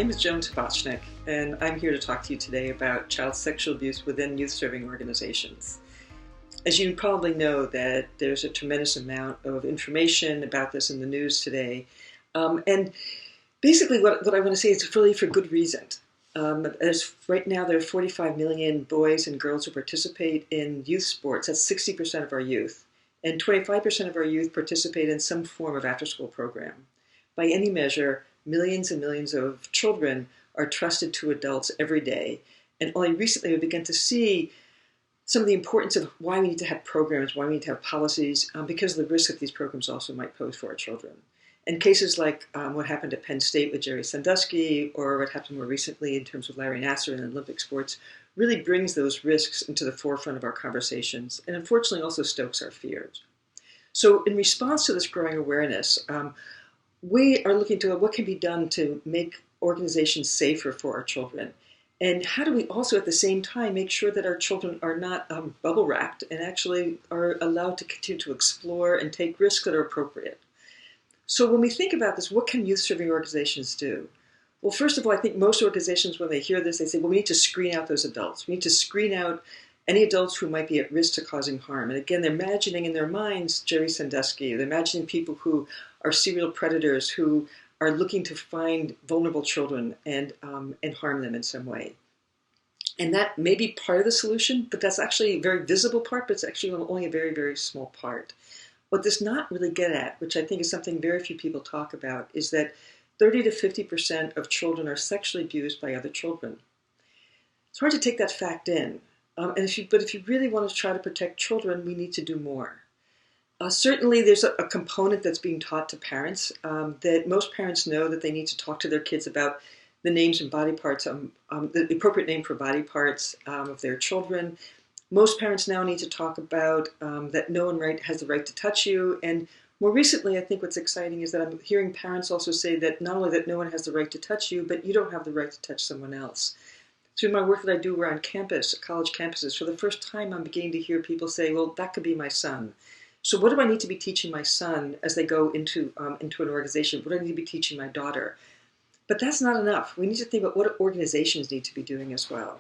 name is Joan Tabachnick, and I'm here to talk to you today about child sexual abuse within youth-serving organizations. As you probably know, that there's a tremendous amount of information about this in the news today, and basically what I want to say is really for good reason. Right now there are 45 million boys and girls who participate in youth sports. That's 60% of our youth, and 25% of our youth participate in some form of after-school program. By any measure, millions and millions of children are trusted to adults every day, and only recently we began to see some of the importance of why we need to have programs, why we need to have policies, because of the risk that these programs also might pose for our children. And cases like what happened at Penn State with Jerry Sandusky, or what happened more recently in terms of Larry Nassar in Olympic sports, really brings those risks into the forefront of our conversations, and unfortunately also stokes our fears. So in response to this growing awareness, we are looking to what can be done to make organizations safer for our children. And how do we also at the same time make sure that our children are not bubble wrapped and actually are allowed to continue to explore and take risks that are appropriate? So when we think about this, what can youth-serving organizations do? Well, first of all, I think most organizations, when they hear this, they say, well, we need to screen out those adults. We need to screen out any adults who might be at risk to causing harm. And again, they're imagining in their minds Jerry Sandusky. They're imagining people who are serial predators who are looking to find vulnerable children and harm them in some way. And that may be part of the solution, but that's actually a very visible part, but it's actually only a very, very small part. What this not really get at, which I think is something very few people talk about, is that 30 to 50% of children are sexually abused by other children. It's hard to take that fact in. But if you really want to try to protect children, we need to do more. Certainly there's a component that's being taught to parents, that most parents know that they need to talk to their kids about the names and body parts, the appropriate name for body parts of their children. Most parents now need to talk about that no one has the right to touch you. And more recently, I think what's exciting is that I'm hearing parents also say that not only that no one has the right to touch you, but you don't have the right to touch someone else. Through my work that I do around campus, college campuses, for the first time I'm beginning to hear people say, well, that could be my son. So what do I need to be teaching my son as they go into an organization? What do I need to be teaching my daughter? But that's not enough. We need to think about what organizations need to be doing as well.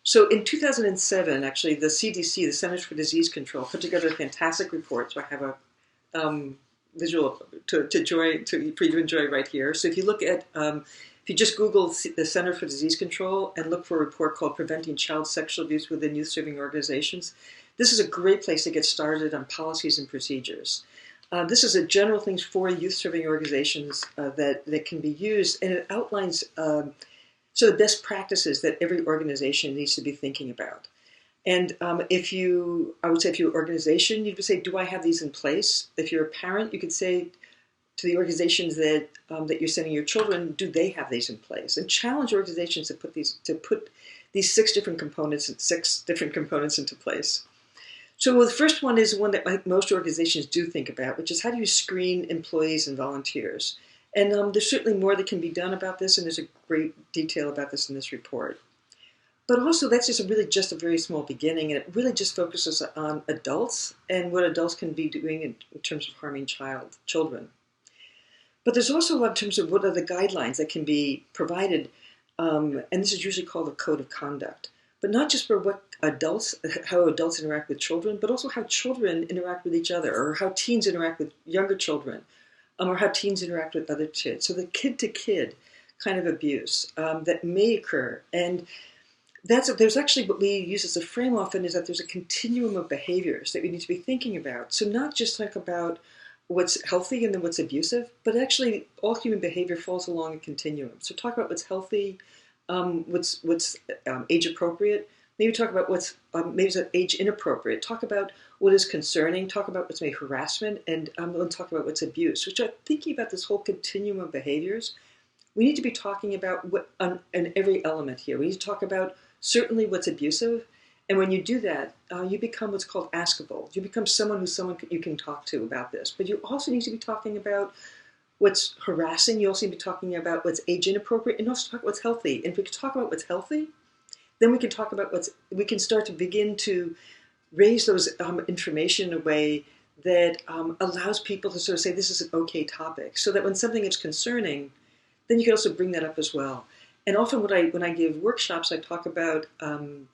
So in 2007, actually, the CDC, the Centers for Disease Control, put together a fantastic report. So I have a visual for you to enjoy right here. So if you look at if you just Google the Center for Disease Control and look for a report called Preventing Child Sexual Abuse Within Youth-Serving Organizations, this is a great place to get started on policies and procedures. This is a general thing for youth-serving organizations that can be used, and it outlines the best practices that every organization needs to be thinking about. And I would say if you're an organization, you would say, do I have these in place? If you're a parent, you could say to the organizations that you're sending your children, do they have these in place? And challenge organizations to put these six different components into place. So the first one is one that I think most organizations do think about, which is how do you screen employees and volunteers? And there's certainly more that can be done about this, and there's a great detail about this in this report. But also that's just a very small beginning, and it really just focuses on adults and what adults can be doing in terms of harming children. But there's also a lot in terms of what are the guidelines that can be provided, and this is usually called a code of conduct. But not just for how adults interact with children, but also how children interact with each other, or how teens interact with younger children, or how teens interact with other kids. So the kid-to-kid kind of abuse that may occur. And there's actually what we use as a frame often is that there's a continuum of behaviors that we need to be thinking about. So not just talk about what's healthy and then what's abusive, but actually all human behavior falls along a continuum. So talk about what's healthy, what's age appropriate. Maybe talk about what's maybe age inappropriate. Talk about what is concerning. Talk about what's maybe harassment, and then talk about what's abuse. Which are thinking about this whole continuum of behaviors. We need to be talking about in every element here. We need to talk about certainly what's abusive, and when you do that, you become what's called askable. You become someone you can talk to about this. But you also need to be talking about what's harassing. You also need to be talking about what's age inappropriate, and also talk about what's healthy. And if we can talk about what's healthy, then we can talk about we can start to begin to raise those information in a way that allows people to sort of say this is an okay topic, so that when something is concerning, then you can also bring that up as well. And often when I give workshops, I talk about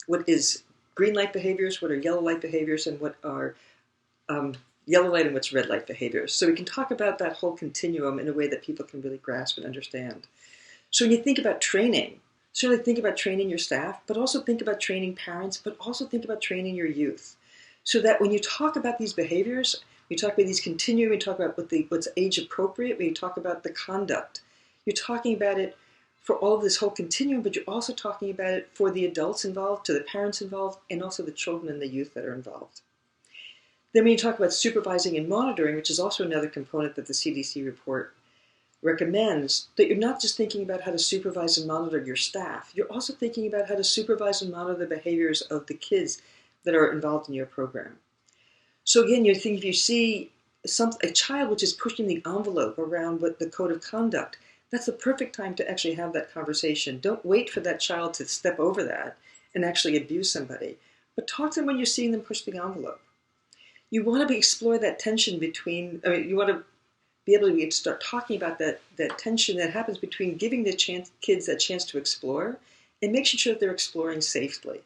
what is green light behaviors, what are yellow light behaviors, and what are yellow light and what's red light behaviors. So we can talk about that whole continuum in a way that people can really grasp and understand. So when you think about training, certainly think about training your staff, but also think about training parents, but also think about training your youth. So that when you talk about these behaviors, you talk about these continuum, you talk about what's age appropriate, when you talk about the conduct, you're talking about it for all of this whole continuum, but you're also talking about it for the adults involved, to the parents involved, and also the children and the youth that are involved. Then when you talk about supervising and monitoring, which is also another component that the CDC report recommends, that you're not just thinking about how to supervise and monitor your staff, you're also thinking about how to supervise and monitor the behaviors of the kids that are involved in your program. So again, you think if you see a child which is pushing the envelope around what the code of conduct, that's the perfect time to actually have that conversation. Don't wait for that child to step over that and actually abuse somebody, but talk to them when you're seeing them push the envelope. You want to explore that tension between, you want to be able to start talking about that tension that happens between giving the kids that chance to explore and making sure that they're exploring safely.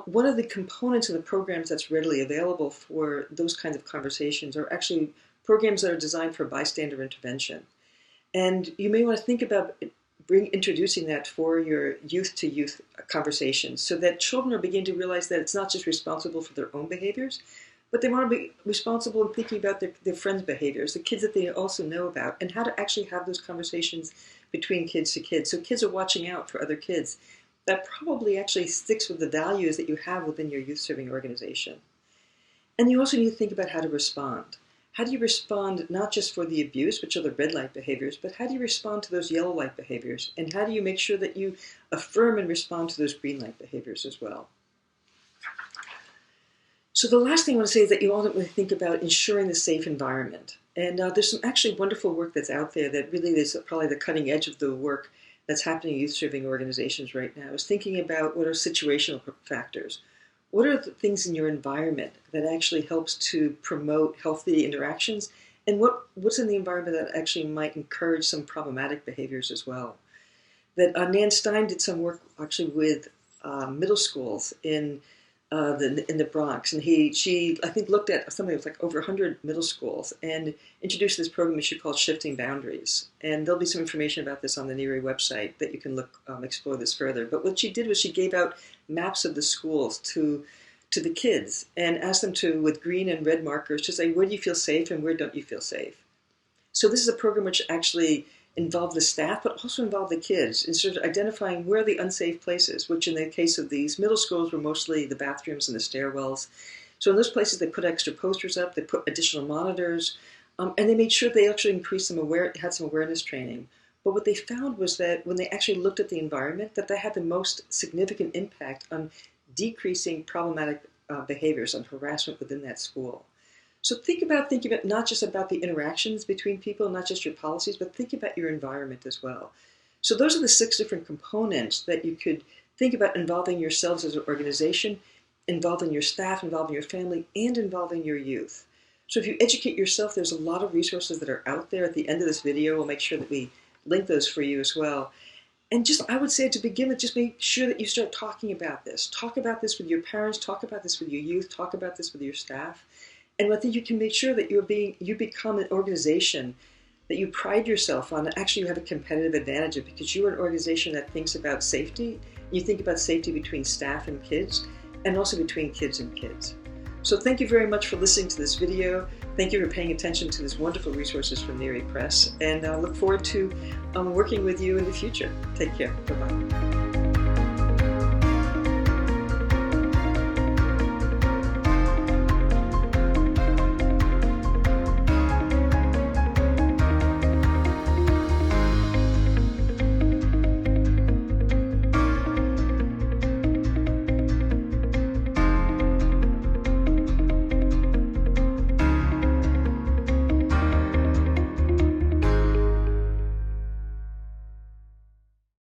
One of the components of the programs that's readily available for those kinds of conversations are actually programs that are designed for bystander intervention. And you may want to think about introducing that for your youth-to-youth conversations so that children are beginning to realize that it's not just responsible for their own behaviors, but they want to be responsible in thinking about their friends' behaviors, the kids that they also know about, and how to actually have those conversations between kids to kids. So kids are watching out for other kids. That probably actually sticks with the values that you have within your youth serving organization. And you also need to think about how to respond. How do you respond not just for the abuse, which are the red light behaviors, but how do you respond to those yellow light behaviors? And how do you make sure that you affirm and respond to those green light behaviors as well? So the last thing I want to say is that you ultimately think about ensuring the safe environment. And there's some actually wonderful work that's out there that really is probably the cutting edge of the work that's happening in youth serving organizations right now, is thinking about what are situational factors. What are the things in your environment that actually helps to promote healthy interactions, and what's in the environment that actually might encourage some problematic behaviors as well? That Nan Stein did some work actually with middle schools in the Bronx, and she I think looked at something that was like over 100 middle schools and introduced this program that she called Shifting Boundaries. And there'll be some information about this on the NERI website that you can explore this further. But what she did was she gave out maps of the schools to the kids and asked them to, with green and red markers, to say where do you feel safe and where don't you feel safe. So this is a program which actually involved the staff, but also involved the kids in sort of identifying where are the unsafe places, which in the case of these middle schools were mostly the bathrooms and the stairwells. So in those places, they put extra posters up, they put additional monitors, and they made sure they actually increased had some awareness training. But what they found was that when they actually looked at the environment, that had the most significant impact on decreasing problematic behaviors and harassment within that school. So thinking about not just about the interactions between people, not just your policies, but think about your environment as well. So those are the 6 different components that you could think about involving yourselves as an organization, involving your staff, involving your family, and involving your youth. So if you educate yourself, there's a lot of resources that are out there. At the end of this video, we'll make sure that we link those for you as well. And I would say to begin with, just make sure that you start talking about this. Talk about this with your parents, talk about this with your youth, talk about this with your staff. And I think you can make sure that you become an organization that you pride yourself on, and actually you have a competitive advantage of, because you're an organization that thinks about safety. You think about safety between staff and kids, and also between kids and kids. So thank you very much for listening to this video. Thank you for paying attention to these wonderful resources from NERI Press, and I look forward to working with you in the future. Take care. Bye-bye.